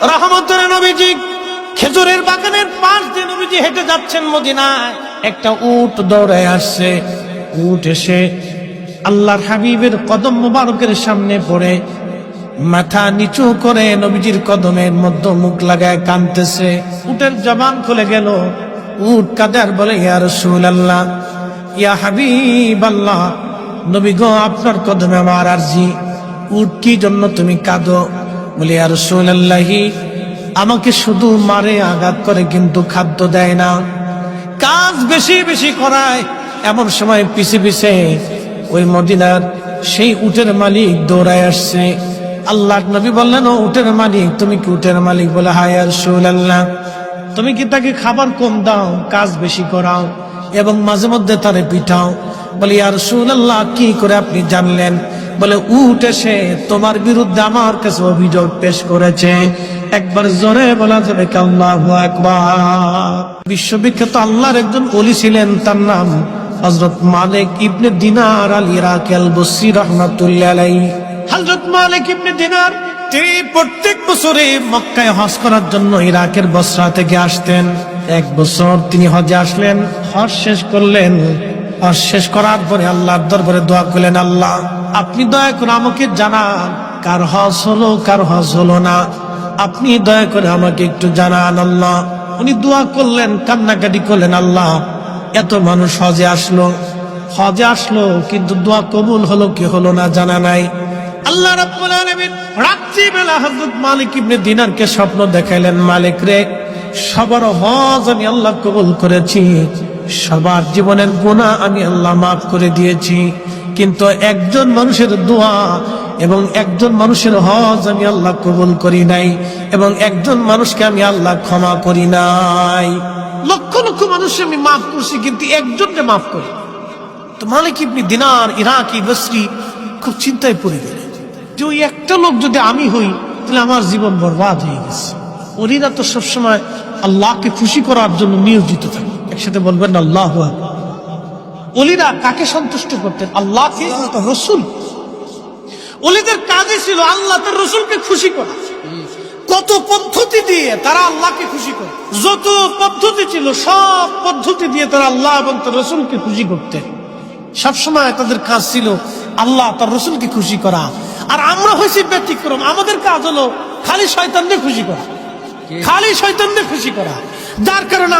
রহমতের নবীজি খেজুরের বাগানের পাশ দিয়ে নবীজি হেঁটে যাচ্ছেন মদিনায়। একটা উট দৌড়ে আসছে। উট এসে আল্লাহর হাবিবের কদম মুবারকের সামনে পড়ে মাথা নিচু করে নবীজির কদমের মধ্যে মুখ লাগায় কাঁদতেছে। উটের জবান খুলে গেল। উট কাঁদে আর বলে, ইয়া রাসূলুল্লাহ, ইয়া হাবিবাল্লাহ, নবী গো, আপনার কদমে আমার আরজি। উট, কি জন্য তুমি কাঁদো? বলে, ইয়া রাসূলুল্লাহি, আমাকে শুধু মারে, আঘাত করে, কিন্তু খাদ্য দেয় না, কাজ বেশি বেশি করায়। এমন সময় পিছে পিছে ওই মদিনার সেই উটের মালিক দৌড়ায় আসছে। আল্লাহর নবী বললেন, ও উটের মালিক, তুমি কি উটের মালিক? বলে, হ্যাঁ ইয়া রাসূলুল্লাহ। তুমি কি তাকে খাবার কম দাও, কাজ বেশি করাও এবং মাঝে মধ্যে তারে পিঠাও? বলে, ইয়া রাসূলুল্লাহ, কি করে আপনি জানলেন? বলে, উট এসে তোমার বিরুদ্ধে আমার কাছে অভিযোগ পেশ করেছে। একবার জোরে বলা যাবে কি আল্লাহু আকবার? বিশ্ববিখ্যাত আল্লাহর একজন ওলি ছিলেন, তার নাম হযরত মালিক ইবনে দিনার আল ইরাকি আল বসরি রাহমাতুল্লাহ আলাইহি। হযরত মালিক ইবনে দিনার তিনি প্রত্যেক বছরে মক্কায় হজ করার জন্য ইরাকের বসরা থেকে আসতেন। এক বছর তিনি হজে আসলেন, হজ শেষ করলেন। হজ শেষ করার পরে আল্লাহর দরবারে দোয়া করলেন, আল্লাহ, আপনি দয়া করে আমাকে জানান কার হজ হলো, কার হজ হলো না। আপনি দয়া করে আমাকে একটু জানান আল্লাহ। উনি দোয়া করলেন, কান্নাকাটি করলেন, আল্লাহ, এত মানুষ হজে আসলো, কিন্তু দোয়া কবুল হলো কি হলো না জানা নাই। আল্লাহ রাব্বুল আলামিন রাত্রিবেলা হযরত মালিক ইবনে দিনারকে স্বপ্ন দেখাইলেন, মালিক রে, সবার হজ আমি আল্লাহ কবুল করেছি, সবার জীবনের গুনাহ আমি আল্লাহ মাফ করে দিয়েছি, কিন্তু একজন মানুষের দোয়া এবং একজন মানুষের হজ আমি আল্লাহ কবুল করি নাই, এবং একজন মানুষকে আমি আল্লাহ ক্ষমা করি নাই। লক্ষ লক্ষ মানুষ আমি মাফ করছি, কিন্তু একজনকে মাফ করি। তো মালিক ইবনে দিনার ইরাকি বসরি খুব চিন্তায় পড়ে গেলেন যে ওই একটা লোক যদি আমি হই, তাহলে আমার জীবন বরবাদ হয়ে গেছে। ওলিরা তো সবসময় আল্লাহকে খুশি করার জন্য নিয়োজিত থাকে। একসাথে বলবেন আল্লাহু আকবার। ওলিরা কাকে সন্তুষ্ট করতেন? আল্লাহকে, রসুল। ওলিদের কাজই ছিল আল্লাহ তার রসুলকে খুশি করা। কত পদ্ধতি দিয়ে তারা আল্লাহকে খুশি করে, যত পদ্ধতি ছিল সব পদ্ধতি দিয়ে তারা আল্লাহ এবং তার রসুলকে খুশি করতেন। সবসময় তাদের কাজ ছিল আল্লাহ তার রসুলকে খুশি করা। আর আমরা হয়েছি ব্যতিক্রম, আমাদের কাজ হলো খালি শয়তানদের খুশি করা, খালি শয়তানদের খুশি করা। যার কারণে